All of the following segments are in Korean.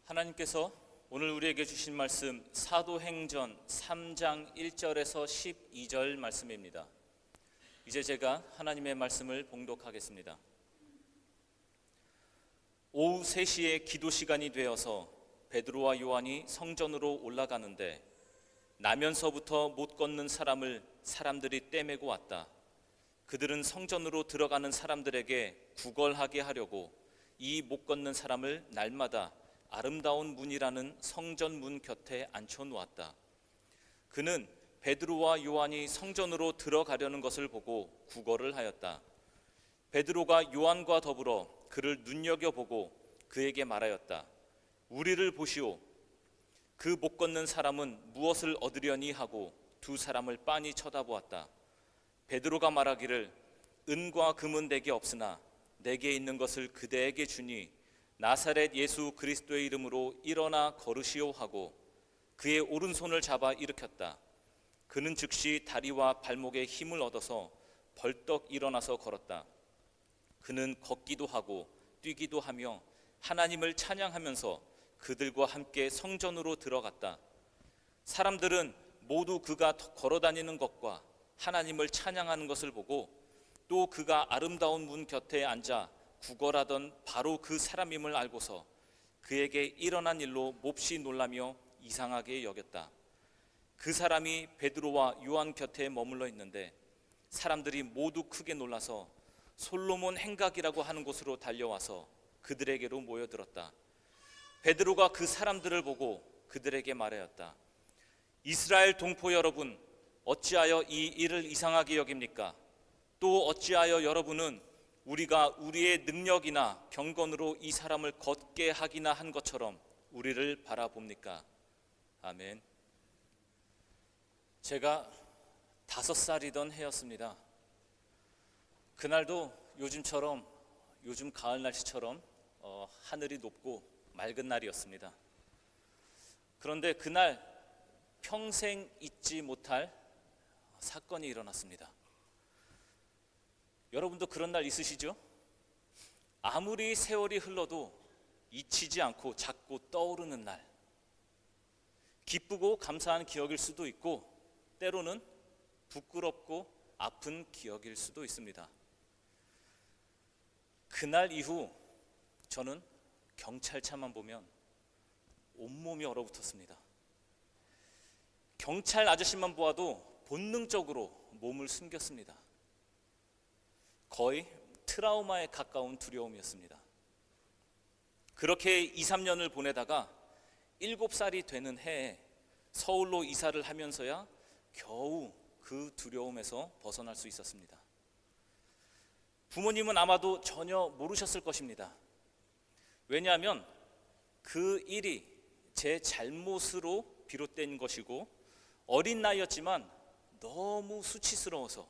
하나님께서 오늘 우리에게 주신 말씀 사도행전 3장 1절에서 12절 말씀입니다. 이제 제가 하나님의 말씀을 봉독하겠습니다. 오후 3시에 기도 시간이 되어서 베드로와 요한이 성전으로 올라가는데 나면서부터 못 걷는 사람을 사람들이 떼매고 왔다. 그들은 성전으로 들어가는 사람들에게 구걸하게 하려고 이 못 걷는 사람을 날마다 아름다운 문이라는 성전 문 곁에 앉혀 놓았다. 그는 베드로와 요한이 성전으로 들어가려는 것을 보고 구걸을 하였다. 베드로가 요한과 더불어 그를 눈여겨보고 그에게 말하였다. 우리를 보시오. 그 못 걷는 사람은 무엇을 얻으려니 하고 두 사람을 빤히 쳐다보았다. 베드로가 말하기를 은과 금은 내게 없으나 내게 있는 것을 그대에게 주니 나사렛 예수 그리스도의 이름으로 일어나 걸으시오 하고 그의 오른손을 잡아 일으켰다. 그는 즉시 다리와 발목에 힘을 얻어서 벌떡 일어나서 걸었다. 그는 걷기도 하고 뛰기도 하며 하나님을 찬양하면서 그들과 함께 성전으로 들어갔다. 사람들은 모두 그가 걸어다니는 것과 하나님을 찬양하는 것을 보고 또 그가 아름다운 문 곁에 앉아 구걸하던 바로 그 사람임을 알고서 그에게 일어난 일로 몹시 놀라며 이상하게 여겼다. 그 사람이 베드로와 요한 곁에 머물러 있는데 사람들이 모두 크게 놀라서 솔로몬 행각이라고 하는 곳으로 달려와서 그들에게로 모여들었다. 베드로가 그 사람들을 보고 그들에게 말하였다. 이스라엘 동포 여러분, 어찌하여 이 일을 이상하게 여깁니까? 또 어찌하여 여러분은 우리가 우리의 능력이나 경건으로 이 사람을 걷게 하기나 한 것처럼 우리를 바라봅니까? 아멘. 제가 5살이던 해였습니다. 그날도 요즘 가을 날씨처럼 하늘이 높고 맑은 날이었습니다. 그런데 그날 평생 잊지 못할 사건이 일어났습니다. 여러분도 그런 날 있으시죠? 아무리 세월이 흘러도 잊히지 않고 자꾸 떠오르는 날. 기쁘고 감사한 기억일 수도 있고 때로는 부끄럽고 아픈 기억일 수도 있습니다. 그날 이후 저는 경찰차만 보면 온몸이 얼어붙었습니다. 경찰 아저씨만 보아도 본능적으로 몸을 숨겼습니다. 거의 트라우마에 가까운 두려움이었습니다. 그렇게 2, 3년을 보내다가 7살이 되는 해에 서울로 이사를 하면서야 겨우 그 두려움에서 벗어날 수 있었습니다. 부모님은 아마도 전혀 모르셨을 것입니다. 왜냐하면 그 일이 제 잘못으로 비롯된 것이고 어린 나이였지만 너무 수치스러워서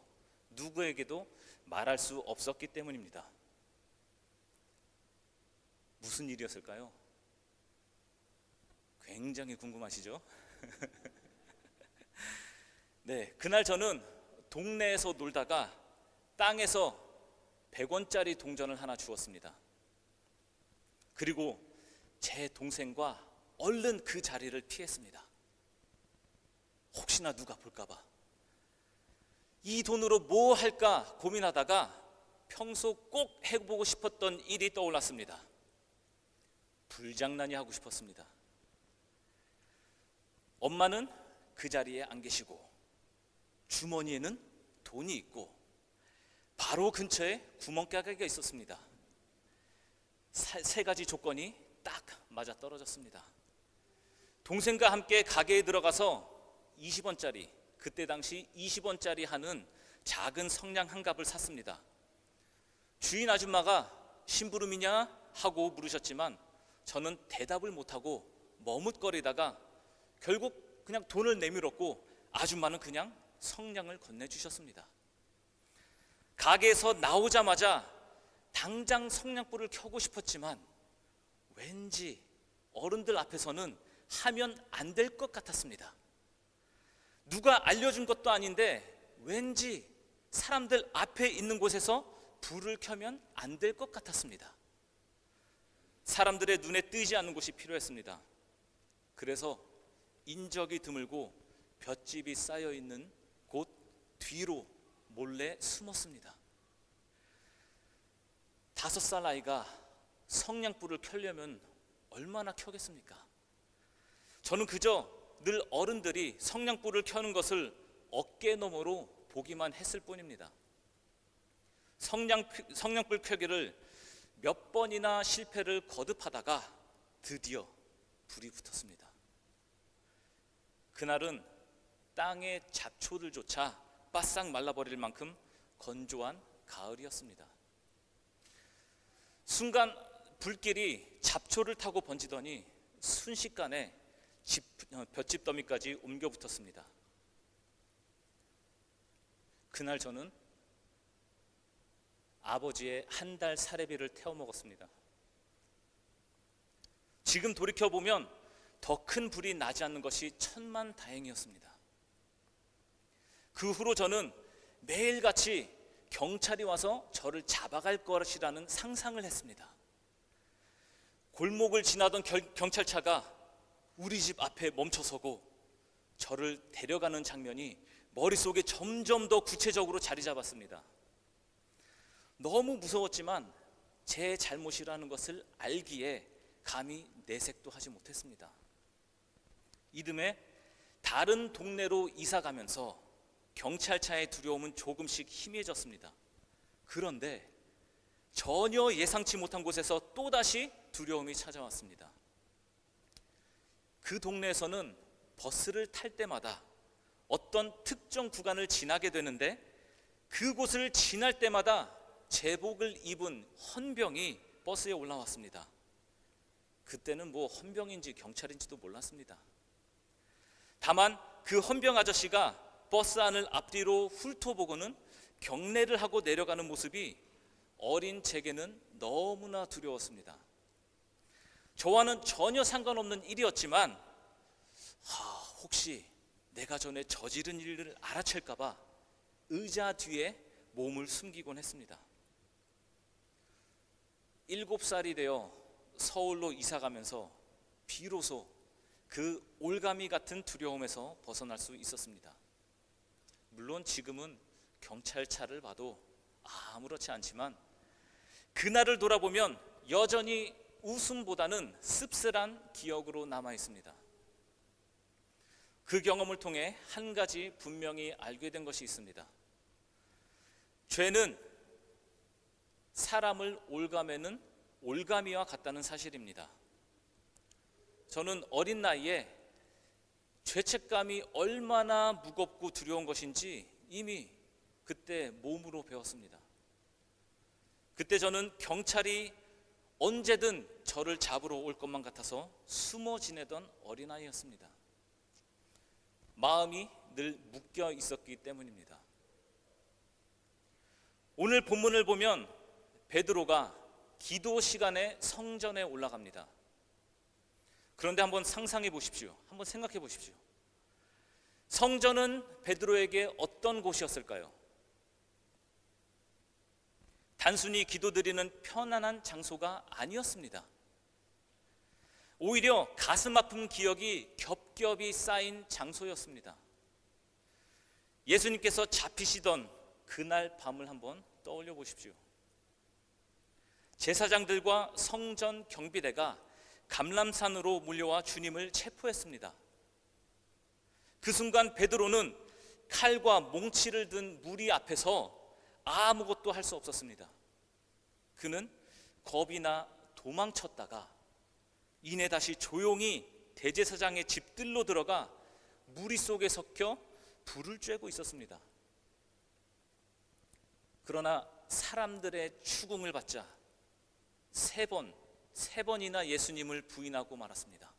누구에게도 말할 수 없었기 때문입니다. 무슨 일이었을까요? 굉장히 궁금하시죠? 네, 그날 저는 동네에서 놀다가 땅에서 100원짜리 동전을 하나 주웠습니다. 그리고 제 동생과 얼른 그 자리를 피했습니다. 혹시나 누가 볼까봐. 이 돈으로 뭐 할까 고민하다가 평소 꼭 해보고 싶었던 일이 떠올랐습니다. 불장난이 하고 싶었습니다. 엄마는 그 자리에 안 계시고 주머니에는 돈이 있고 바로 근처에 구멍가게가 있었습니다. 세 가지 조건이 딱 맞아 떨어졌습니다. 동생과 함께 가게에 들어가서 20원짜리, 그때 당시 20원짜리 하는 작은 성냥 한 갑을 샀습니다. 주인 아줌마가 심부름이냐 하고 물으셨지만 저는 대답을 못하고 머뭇거리다가 결국 그냥 돈을 내밀었고 아줌마는 그냥 성냥을 건네주셨습니다. 가게에서 나오자마자 당장 성냥불을 켜고 싶었지만 왠지 어른들 앞에서는 하면 안 될 것 같았습니다. 누가 알려준 것도 아닌데 왠지 사람들 앞에 있는 곳에서 불을 켜면 안 될 것 같았습니다. 사람들의 눈에 띄지 않는 곳이 필요했습니다. 그래서 인적이 드물고 볏짚이 쌓여 있는 곳 뒤로 몰래 숨었습니다. 5살 아이가 성냥불을 켜려면 얼마나 켜겠습니까? 저는 그저 늘 어른들이 성냥불을 켜는 것을 어깨너머로 보기만 했을 뿐입니다. 성냥불 켜기를 몇 번이나 실패를 거듭하다가 드디어 불이 붙었습니다. 그날은 땅의 잡초들조차 바싹 말라버릴 만큼 건조한 가을이었습니다. 순간 불길이 잡초를 타고 번지더니 순식간에 볏짚 더미까지 옮겨 붙었습니다. 그날 저는 아버지의 한 달 사례비를 태워 먹었습니다. 지금 돌이켜보면 더 큰 불이 나지 않는 것이 천만다행이었습니다. 그 후로 저는 매일같이 경찰이 와서 저를 잡아갈 것이라는 상상을 했습니다. 골목을 지나던 경찰차가 우리 집 앞에 멈춰서고 저를 데려가는 장면이 머릿속에 점점 더 구체적으로 자리 잡았습니다. 너무 무서웠지만 제 잘못이라는 것을 알기에 감히 내색도 하지 못했습니다. 이듬해 다른 동네로 이사 가면서 경찰차의 두려움은 조금씩 희미해졌습니다. 그런데 전혀 예상치 못한 곳에서 또다시 두려움이 찾아왔습니다. 그 동네에서는 버스를 탈 때마다 어떤 특정 구간을 지나게 되는데 그곳을 지날 때마다 제복을 입은 헌병이 버스에 올라왔습니다. 그때는 뭐 헌병인지 경찰인지도 몰랐습니다. 다만 그 헌병 아저씨가 버스 안을 앞뒤로 훑어보고는 경례를 하고 내려가는 모습이 어린 제게는 너무나 두려웠습니다. 저와는 전혀 상관없는 일이었지만 혹시 내가 전에 저지른 일을 알아챌까 봐 의자 뒤에 몸을 숨기곤 했습니다. 7살이 되어 서울로 이사 가면서 비로소 그 올가미 같은 두려움에서 벗어날 수 있었습니다. 물론 지금은 경찰차를 봐도 아무렇지 않지만 그날을 돌아보면 여전히 웃음보다는 씁쓸한 기억으로 남아 있습니다. 그 경험을 통해 한 가지 분명히 알게 된 것이 있습니다. 죄는 사람을 올가매는 올가미와 같다는 사실입니다. 저는 어린 나이에 죄책감이 얼마나 무겁고 두려운 것인지 이미 그때 몸으로 배웠습니다. 그때 저는 경찰이 언제든 저를 잡으러 올 것만 같아서 숨어 지내던 어린아이였습니다. 마음이 늘 묶여 있었기 때문입니다. 오늘 본문을 보면 베드로가 기도 시간에 성전에 올라갑니다. 그런데 한번 상상해 보십시오. 한번 생각해 보십시오. 성전은 베드로에게 어떤 곳이었을까요? 단순히 기도드리는 편안한 장소가 아니었습니다. 오히려 가슴 아픈 기억이 겹겹이 쌓인 장소였습니다. 예수님께서 잡히시던 그날 밤을 한번 떠올려 보십시오. 제사장들과 성전 경비대가 감람산으로 몰려와 주님을 체포했습니다. 그 순간 베드로는 칼과 몽치를 든 무리 앞에서 아무것도 할 수 없었습니다. 그는 겁이 나 도망쳤다가 이내 다시 조용히 대제사장의 집들로 들어가 무리 속에 섞여 불을 쬐고 있었습니다. 그러나 사람들의 추궁을 받자 세 번이나 예수님을 부인하고 말았습니다.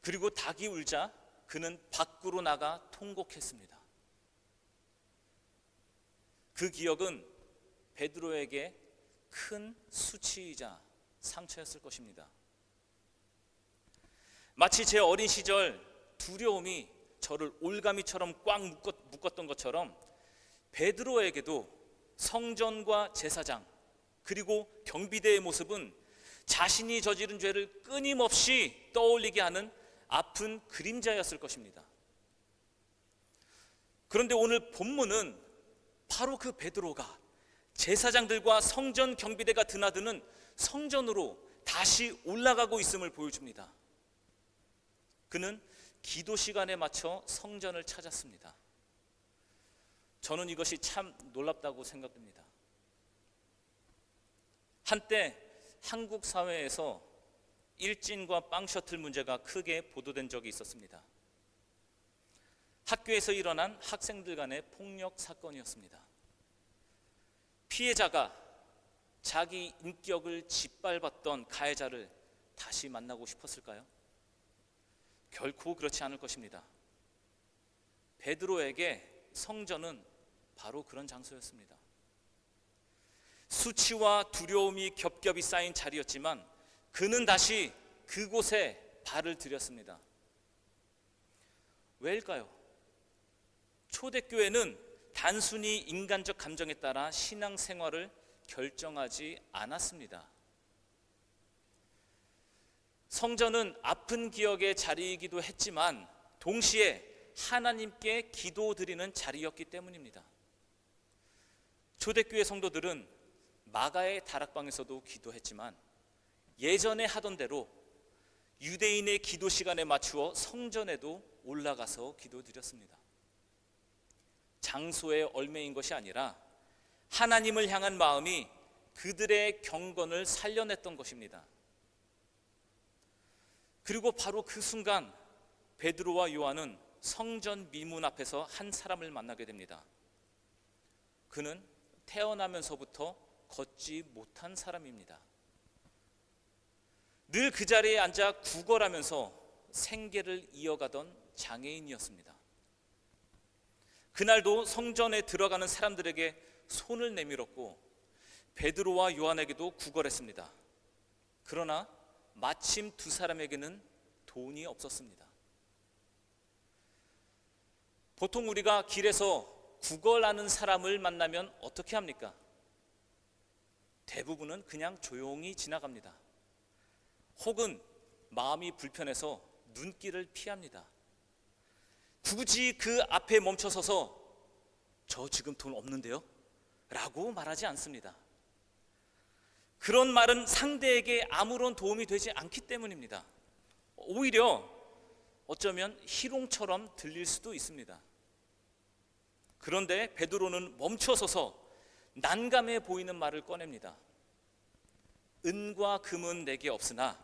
그리고 닭이 울자 그는 밖으로 나가 통곡했습니다. 그 기억은 베드로에게 큰 수치이자 상처였을 것입니다. 마치 제 어린 시절 두려움이 저를 올가미처럼 꽉 묶었던 것처럼 베드로에게도 성전과 제사장 그리고 경비대의 모습은 자신이 저지른 죄를 끊임없이 떠올리게 하는 아픈 그림자였을 것입니다. 그런데 오늘 본문은 바로 그 베드로가 제사장들과 성전 경비대가 드나드는 성전으로 다시 올라가고 있음을 보여줍니다. 그는 기도 시간에 맞춰 성전을 찾았습니다. 저는 이것이 참 놀랍다고 생각됩니다. 한때 한국 사회에서 일진과 빵 셔틀 문제가 크게 보도된 적이 있었습니다. 학교에서 일어난 학생들 간의 폭력 사건이었습니다. 피해자가 자기 인격을 짓밟았던 가해자를 다시 만나고 싶었을까요? 결코 그렇지 않을 것입니다. 베드로에게 성전은 바로 그런 장소였습니다. 수치와 두려움이 겹겹이 쌓인 자리였지만 그는 다시 그곳에 발을 들였습니다. 왜일까요? 초대교회는 단순히 인간적 감정에 따라 신앙생활을 결정하지 않았습니다. 성전은 아픈 기억의 자리이기도 했지만 동시에 하나님께 기도드리는 자리였기 때문입니다. 초대교회 성도들은 마가의 다락방에서도 기도했지만 예전에 하던 대로 유대인의 기도 시간에 맞추어 성전에도 올라가서 기도드렸습니다. 장소에 얽매인 것이 아니라 하나님을 향한 마음이 그들의 경건을 살려냈던 것입니다. 그리고 바로 그 순간 베드로와 요한은 성전 미문 앞에서 한 사람을 만나게 됩니다. 그는 태어나면서부터 걷지 못한 사람입니다. 늘 그 자리에 앉아 구걸하면서 생계를 이어가던 장애인이었습니다. 그날도 성전에 들어가는 사람들에게 손을 내밀었고 베드로와 요한에게도 구걸했습니다. 그러나 마침 두 사람에게는 돈이 없었습니다. 보통 우리가 길에서 구걸하는 사람을 만나면 어떻게 합니까? 대부분은 그냥 조용히 지나갑니다. 혹은 마음이 불편해서 눈길을 피합니다. 굳이 그 앞에 멈춰서서 저 지금 돈 없는데요? 라고 말하지 않습니다. 그런 말은 상대에게 아무런 도움이 되지 않기 때문입니다. 오히려 어쩌면 희롱처럼 들릴 수도 있습니다. 그런데 베드로는 멈춰서서 난감해 보이는 말을 꺼냅니다. 은과 금은 내게 없으나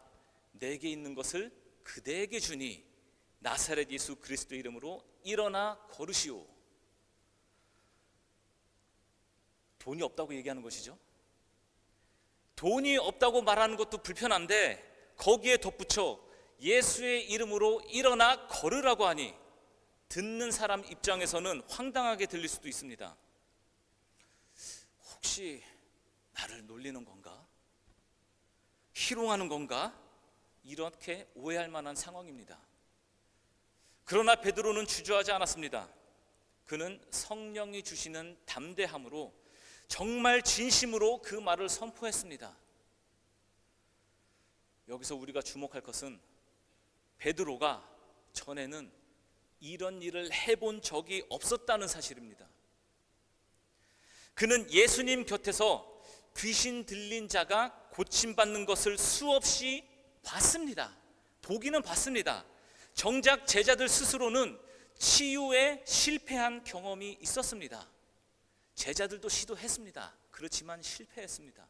내게 있는 것을 그대에게 주니 나사렛 예수 그리스도 이름으로 일어나 걸으시오. 돈이 없다고 얘기하는 것이죠. 돈이 없다고 말하는 것도 불편한데 거기에 덧붙여 예수의 이름으로 일어나 걸으라고 하니 듣는 사람 입장에서는 황당하게 들릴 수도 있습니다. 혹시 나를 놀리는 건가? 희롱하는 건가? 이렇게 오해할 만한 상황입니다. 그러나 베드로는 주저하지 않았습니다. 그는 성령이 주시는 담대함으로 정말 진심으로 그 말을 선포했습니다. 여기서 우리가 주목할 것은 베드로가 전에는 이런 일을 해본 적이 없었다는 사실입니다. 그는 예수님 곁에서 귀신 들린 자가 고침받는 것을 수없이 봤습니다. 보기는 봤습니다. 정작 제자들 스스로는 치유에 실패한 경험이 있었습니다. 제자들도 시도했습니다. 그렇지만 실패했습니다.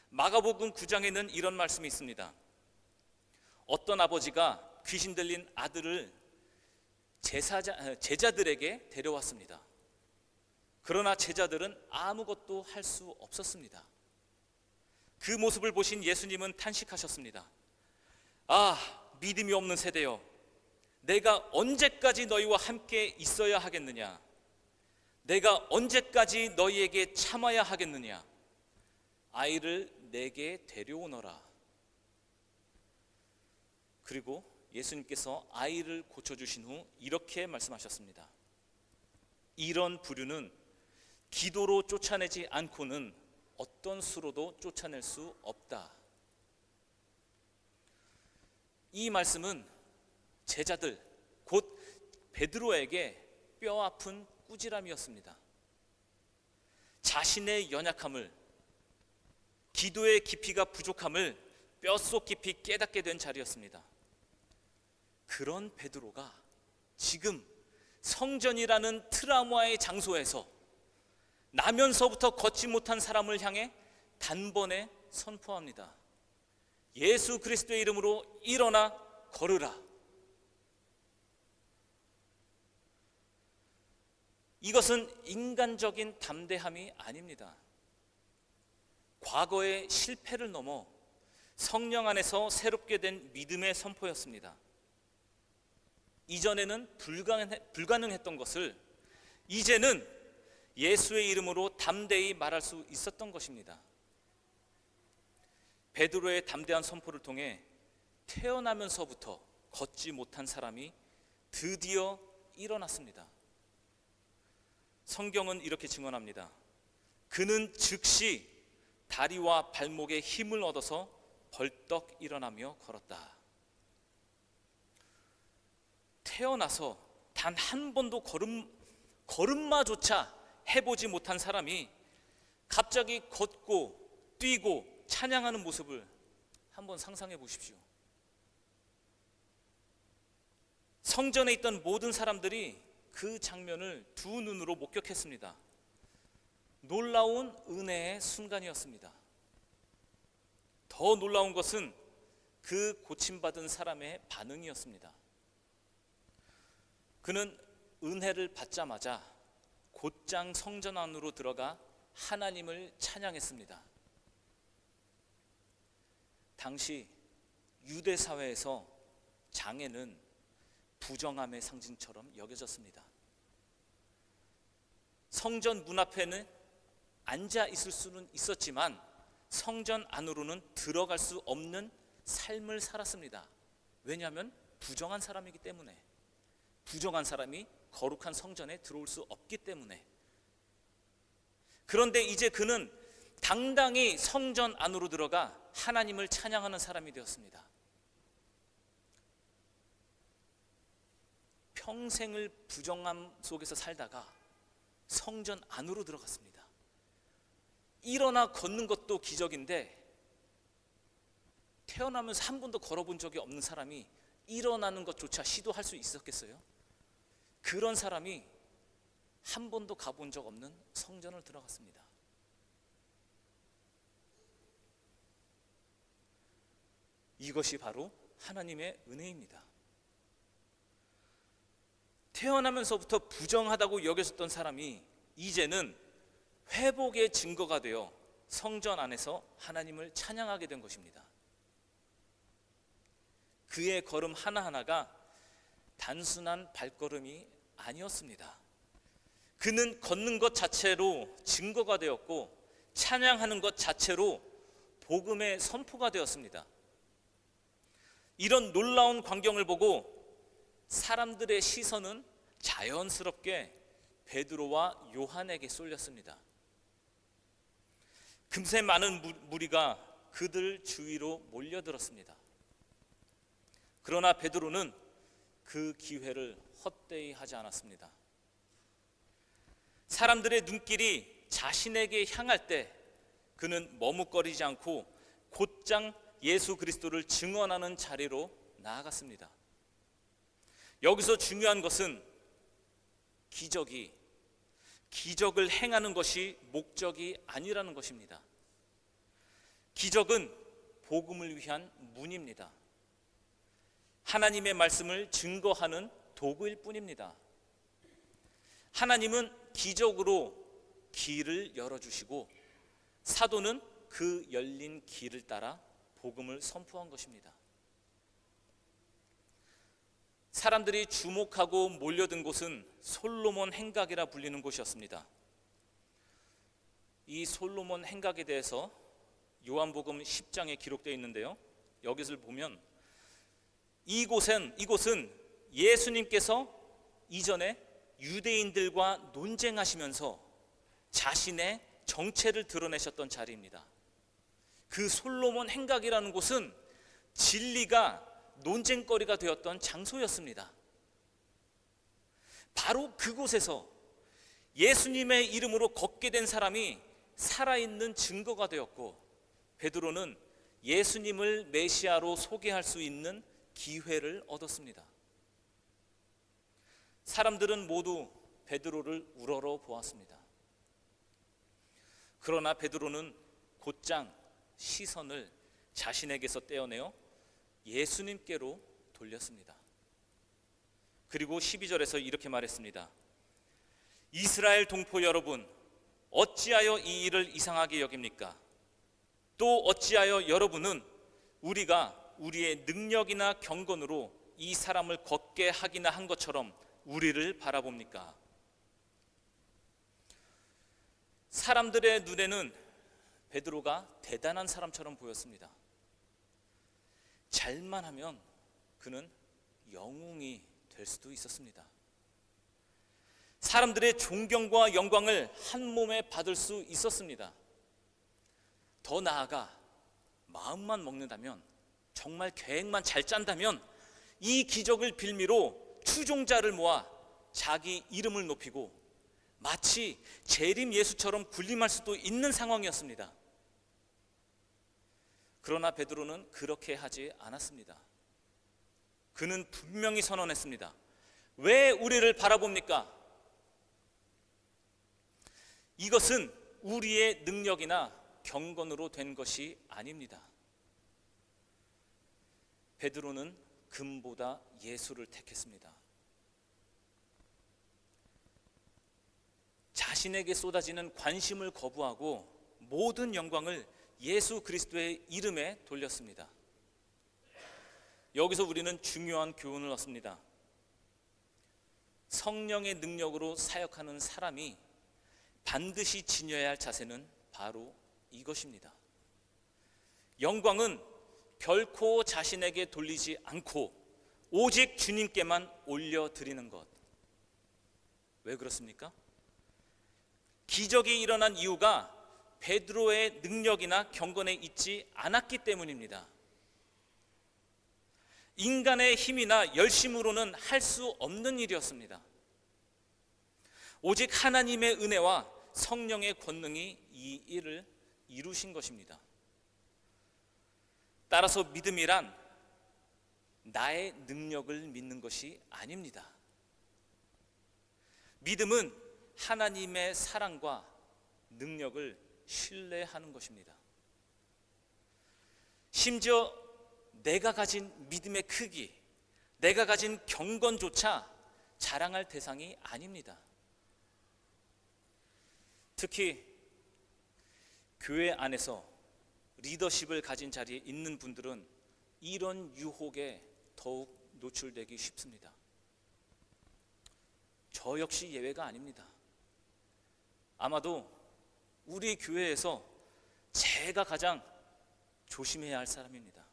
마가복음 9장에는 이런 말씀이 있습니다. 어떤 아버지가 귀신 들린 아들을 제자들에게 데려왔습니다. 그러나 제자들은 아무것도 할 수 없었습니다. 그 모습을 보신 예수님은 탄식하셨습니다. 아, 믿음이 없는 세대여, 내가 언제까지 너희와 함께 있어야 하겠느냐? 내가 언제까지 너희에게 참아야 하겠느냐? 아이를 내게 데려오너라. 그리고 예수님께서 아이를 고쳐주신 후 이렇게 말씀하셨습니다. 이런 부류는 기도로 쫓아내지 않고는 어떤 수로도 쫓아낼 수 없다. 이 말씀은 제자들 곧 베드로에게 뼈아픈 꾸지람이었습니다. 자신의 연약함을, 기도의 깊이가 부족함을 뼛속 깊이 깨닫게 된 자리였습니다. 그런 베드로가 지금 성전이라는 트라우마의 장소에서 나면서부터 걷지 못한 사람을 향해 단번에 선포합니다. 예수 그리스도의 이름으로 일어나 걸으라. 이것은 인간적인 담대함이 아닙니다. 과거의 실패를 넘어 성령 안에서 새롭게 된 믿음의 선포였습니다. 이전에는 불가능했던 것을 이제는 예수의 이름으로 담대히 말할 수 있었던 것입니다. 베드로의 담대한 선포를 통해 태어나면서부터 걷지 못한 사람이 드디어 일어났습니다. 성경은 이렇게 증언합니다. 그는 즉시 다리와 발목에 힘을 얻어서 벌떡 일어나며 걸었다. 태어나서 단 한 번도 걸음마조차 해보지 못한 사람이 갑자기 걷고 뛰고 찬양하는 모습을 한번 상상해 보십시오. 성전에 있던 모든 사람들이 그 장면을 두 눈으로 목격했습니다. 놀라운 은혜의 순간이었습니다. 더 놀라운 것은 그 고침받은 사람의 반응이었습니다. 그는 은혜를 받자마자 곧장 성전 안으로 들어가 하나님을 찬양했습니다. 당시 유대 사회에서 장애는 부정함의 상징처럼 여겨졌습니다. 성전 문 앞에는 앉아 있을 수는 있었지만 성전 안으로는 들어갈 수 없는 삶을 살았습니다. 왜냐하면 부정한 사람이기 때문에, 부정한 사람이 거룩한 성전에 들어올 수 없기 때문에. 그런데 이제 그는 당당히 성전 안으로 들어가 하나님을 찬양하는 사람이 되었습니다. 평생을 부정함 속에서 살다가 성전 안으로 들어갔습니다. 일어나 걷는 것도 기적인데 태어나면서 한 번도 걸어본 적이 없는 사람이 일어나는 것조차 시도할 수 있었겠어요? 그런 사람이 한 번도 가본 적 없는 성전을 들어갔습니다. 이것이 바로 하나님의 은혜입니다. 태어나면서부터 부정하다고 여겨졌던 사람이 이제는 회복의 증거가 되어 성전 안에서 하나님을 찬양하게 된 것입니다. 그의 걸음 하나하나가 단순한 발걸음이 아니었습니다. 그는 걷는 것 자체로 증거가 되었고 찬양하는 것 자체로 복음의 선포가 되었습니다. 이런 놀라운 광경을 보고 사람들의 시선은 자연스럽게 베드로와 요한에게 쏠렸습니다. 금세 많은 무리가 그들 주위로 몰려들었습니다. 그러나 베드로는 그 기회를 헛되이 하지 않았습니다. 사람들의 눈길이 자신에게 향할 때 그는 머뭇거리지 않고 곧장 예수 그리스도를 증언하는 자리로 나아갔습니다. 여기서 중요한 것은 기적을 행하는 것이 목적이 아니라는 것입니다. 기적은 복음을 위한 문입니다. 하나님의 말씀을 증거하는 도구일 뿐입니다. 하나님은 기적으로 길을 열어주시고 사도는 그 열린 길을 따라 복음을 선포한 것입니다. 사람들이 주목하고 몰려든 곳은 솔로몬 행각이라 불리는 곳이었습니다. 이 솔로몬 행각에 대해서 요한복음 10장에 기록되어 있는데요, 여기를 보면 이곳은 예수님께서 이전에 유대인들과 논쟁하시면서 자신의 정체를 드러내셨던 자리입니다. 그 솔로몬 행각이라는 곳은 진리가 논쟁거리가 되었던 장소였습니다. 바로 그곳에서 예수님의 이름으로 걷게 된 사람이 살아있는 증거가 되었고, 베드로는 예수님을 메시아로 소개할 수 있는 기회를 얻었습니다. 사람들은 모두 베드로를 우러러 보았습니다. 그러나 베드로는 곧장 시선을 자신에게서 떼어내어 예수님께로 돌렸습니다. 그리고 12절에서 이렇게 말했습니다. 이스라엘 동포 여러분, 어찌하여 이 일을 이상하게 여깁니까? 또 어찌하여 여러분은 우리가 우리의 능력이나 경건으로 이 사람을 걷게 하기나 한 것처럼 우리를 바라봅니까? 사람들의 눈에는 베드로가 대단한 사람처럼 보였습니다. 잘만 하면 그는 영웅이 될 수도 있었습니다. 사람들의 존경과 영광을 한 몸에 받을 수 있었습니다. 더 나아가 마음만 먹는다면, 정말 계획만 잘 짠다면 이 기적을 빌미로 추종자를 모아 자기 이름을 높이고 마치 재림 예수처럼 군림할 수도 있는 상황이었습니다. 그러나 베드로는 그렇게 하지 않았습니다. 그는 분명히 선언했습니다. 왜 우리를 바라봅니까? 이것은 우리의 능력이나 경건으로 된 것이 아닙니다. 베드로는 금보다 예수를 택했습니다. 자신에게 쏟아지는 관심을 거부하고 모든 영광을 예수 그리스도의 이름에 돌렸습니다. 여기서 우리는 중요한 교훈을 얻습니다. 성령의 능력으로 사역하는 사람이 반드시 지녀야 할 자세는 바로 이것입니다. 영광은 결코 자신에게 돌리지 않고 오직 주님께만 올려드리는 것. 왜 그렇습니까? 기적이 일어난 이유가 베드로의 능력이나 경건에 있지 않았기 때문입니다. 인간의 힘이나 열심으로는 할 수 없는 일이었습니다. 오직 하나님의 은혜와 성령의 권능이 이 일을 이루신 것입니다. 따라서 믿음이란 나의 능력을 믿는 것이 아닙니다. 믿음은 하나님의 사랑과 능력을 신뢰하는 것입니다. 심지어 내가 가진 믿음의 크기, 내가 가진 경건조차 자랑할 대상이 아닙니다. 특히 교회 안에서 리더십을 가진 자리에 있는 분들은 이런 유혹에 더욱 노출되기 쉽습니다. 저 역시 예외가 아닙니다. 아마도 우리 교회에서 제가 가장 조심해야 할 사람입니다.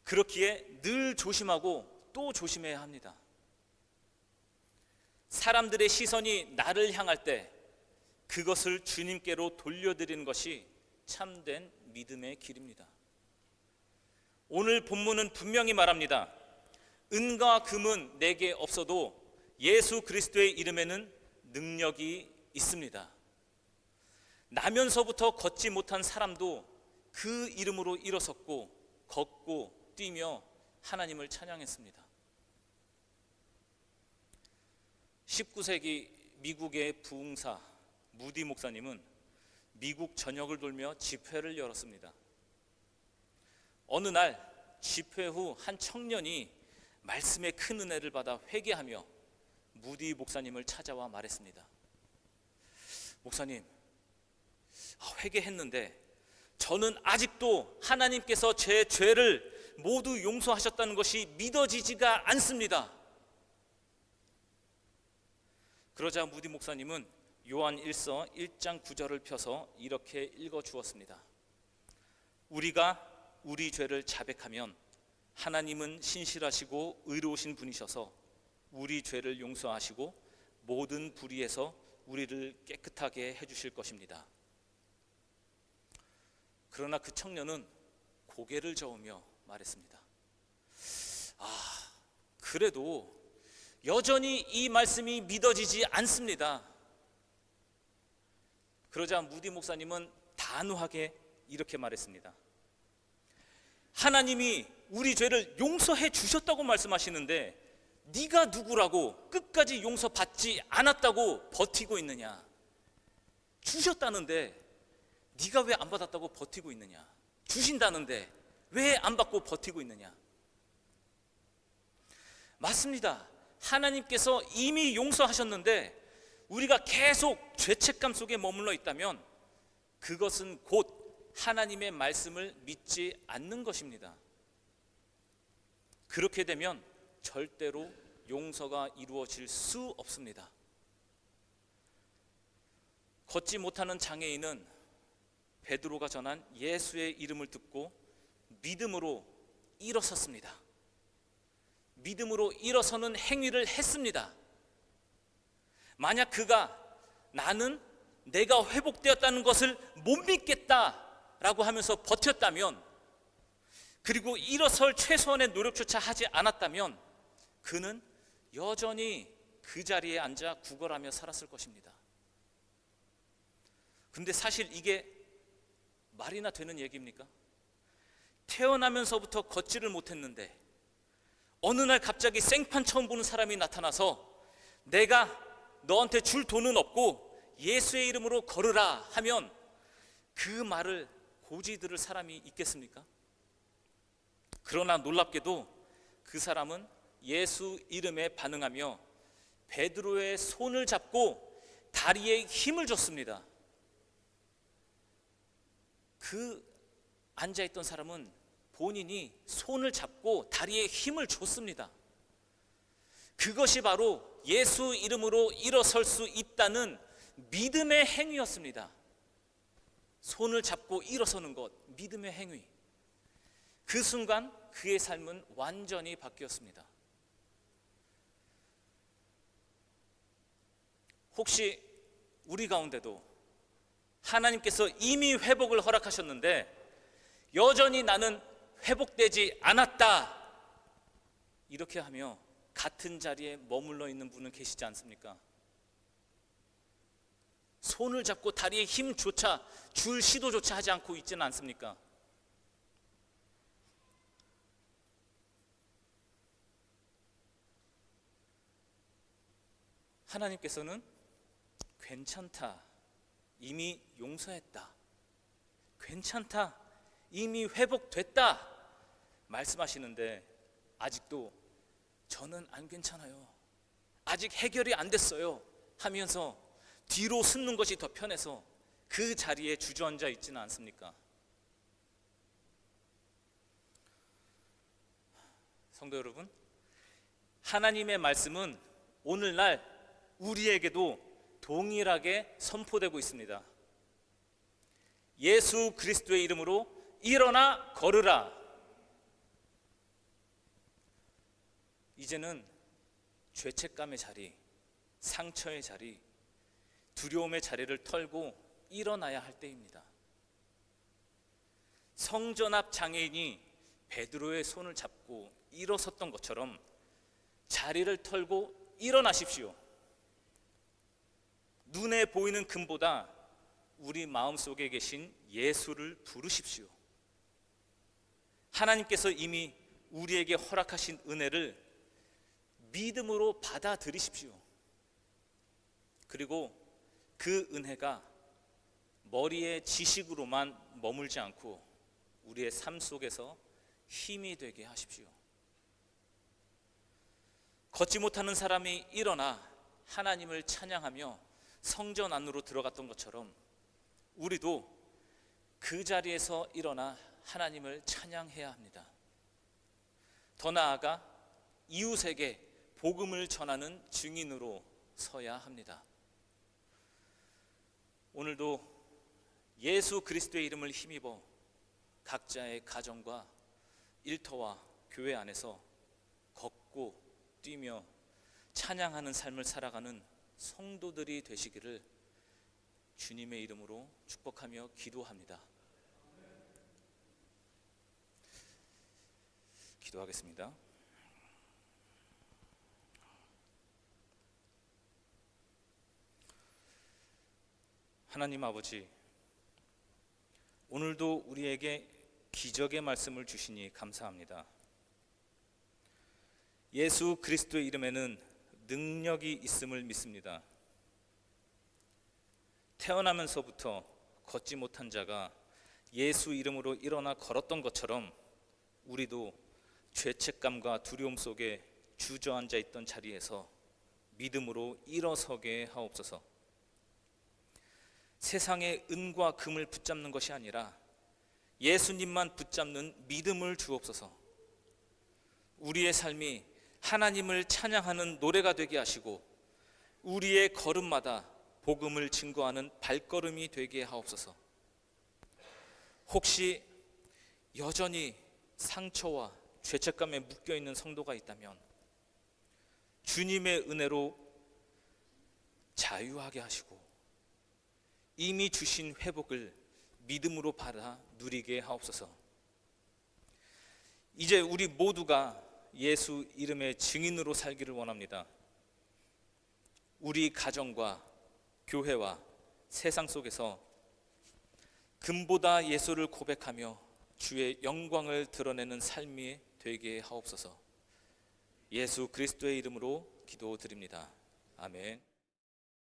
그렇기에 늘 조심하고 또 조심해야 합니다. 사람들의 시선이 나를 향할 때 그것을 주님께로 돌려드리는 것이 참된 믿음의 길입니다. 오늘 본문은 분명히 말합니다. 은과 금은 내게 없어도 예수 그리스도의 이름에는 능력이 있습니다. 나면서부터 걷지 못한 사람도 그 이름으로 일어섰고 걷고 뛰며 하나님을 찬양했습니다. 19세기 미국의 부흥사 무디 목사님은 미국 전역을 돌며 집회를 열었습니다. 어느 날 집회 후 한 청년이 말씀의 큰 은혜를 받아 회개하며 무디 목사님을 찾아와 말했습니다. 목사님, 회개했는데 저는 아직도 하나님께서 제 죄를 모두 용서하셨다는 것이 믿어지지가 않습니다. 그러자 무디 목사님은 요한 1서 1장 9절을 펴서 이렇게 읽어주었습니다. 우리가 우리 죄를 자백하면 하나님은 신실하시고 의로우신 분이셔서 우리 죄를 용서하시고 모든 불의에서 우리를 깨끗하게 해주실 것입니다. 그러나 그 청년은 고개를 저으며 말했습니다. 그래도 여전히 이 말씀이 믿어지지 않습니다. 그러자 무디 목사님은 단호하게 이렇게 말했습니다. 하나님이 우리 죄를 용서해 주셨다고 말씀하시는데 네가 누구라고 끝까지 용서받지 않았다고 버티고 있느냐? 주셨다는데 네가 왜 안 받았다고 버티고 있느냐? 주신다는데 왜 안 받고 버티고 있느냐? 맞습니다. 하나님께서 이미 용서하셨는데 우리가 계속 죄책감 속에 머물러 있다면 그것은 곧 하나님의 말씀을 믿지 않는 것입니다. 그렇게 되면 절대로 용서가 이루어질 수 없습니다. 걷지 못하는 장애인은 베드로가 전한 예수의 이름을 듣고 믿음으로 일어섰습니다. 믿음으로 일어서는 행위를 했습니다. 만약 그가 나는 내가 회복되었다는 것을 못 믿겠다라고 하면서 버텼다면, 그리고 일어설 최소한의 노력조차 하지 않았다면 그는 여전히 그 자리에 앉아 구걸하며 살았을 것입니다. 근데 사실 이게 말이나 되는 얘기입니까? 태어나면서부터 걷지를 못했는데 어느 날 갑자기 생판 처음 보는 사람이 나타나서 내가 너한테 줄 돈은 없고 예수의 이름으로 걸으라 하면 그 말을 고지 들을 사람이 있겠습니까? 그러나 놀랍게도 그 사람은 예수 이름에 반응하며 베드로의 손을 잡고 다리에 힘을 줬습니다. 그 앉아있던 사람은 본인이 손을 잡고 다리에 힘을 줬습니다. 그것이 바로 예수 이름으로 일어설 수 있다는 믿음의 행위였습니다. 손을 잡고 일어서는 것, 믿음의 행위. 그 순간 그의 삶은 완전히 바뀌었습니다. 혹시 우리 가운데도 하나님께서 이미 회복을 허락하셨는데 여전히 나는 회복되지 않았다, 이렇게 하며 같은 자리에 머물러 있는 분은 계시지 않습니까? 손을 잡고 다리에 힘조차 줄 시도조차 하지 않고 있지는 않습니까? 하나님께서는 괜찮다, 이미 용서했다, 괜찮다, 이미 회복됐다 말씀하시는데 아직도 저는 안 괜찮아요, 아직 해결이 안 됐어요 하면서 뒤로 숨는 것이 더 편해서 그 자리에 주저앉아 있지는 않습니까? 성도 여러분, 하나님의 말씀은 오늘날 우리에게도 동일하게 선포되고 있습니다. 예수 그리스도의 이름으로 일어나 걸으라. 이제는 죄책감의 자리, 상처의 자리, 두려움의 자리를 털고 일어나야 할 때입니다. 성전 앞 장애인이 베드로의 손을 잡고 일어섰던 것처럼 자리를 털고 일어나십시오. 눈에 보이는 금보다 우리 마음속에 계신 예수를 부르십시오. 하나님께서 이미 우리에게 허락하신 은혜를 믿음으로 받아들이십시오. 그리고 그 은혜가 머리의 지식으로만 머물지 않고 우리의 삶 속에서 힘이 되게 하십시오. 걷지 못하는 사람이 일어나 하나님을 찬양하며 성전 안으로 들어갔던 것처럼 우리도 그 자리에서 일어나 하나님을 찬양해야 합니다. 더 나아가 이웃에게 복음을 전하는 증인으로 서야 합니다. 오늘도 예수 그리스도의 이름을 힘입어 각자의 가정과 일터와 교회 안에서 걷고 뛰며 찬양하는 삶을 살아가는 성도들이 되시기를 주님의 이름으로 축복하며 기도합니다. 기도하겠습니다. 하나님 아버지, 오늘도 우리에게 기적의 말씀을 주시니 감사합니다. 예수 그리스도의 이름에는 능력이 있음을 믿습니다. 태어나면서부터 걷지 못한 자가 예수 이름으로 일어나 걸었던 것처럼 우리도 죄책감과 두려움 속에 주저앉아 있던 자리에서 믿음으로 일어서게 하옵소서. 세상의 은과 금을 붙잡는 것이 아니라 예수님만 붙잡는 믿음을 주옵소서. 우리의 삶이 하나님을 찬양하는 노래가 되게 하시고 우리의 걸음마다 복음을 증거하는 발걸음이 되게 하옵소서. 혹시 여전히 상처와 죄책감에 묶여있는 성도가 있다면 주님의 은혜로 자유하게 하시고 이미 주신 회복을 믿음으로 받아 누리게 하옵소서. 이제 우리 모두가 예수 이름의 증인으로 살기를 원합니다. 우리 가정과 교회와 세상 속에서 금보다 예수를 고백하며 주의 영광을 드러내는 삶이 되게 하옵소서. 예수 그리스도의 이름으로 기도드립니다. 아멘.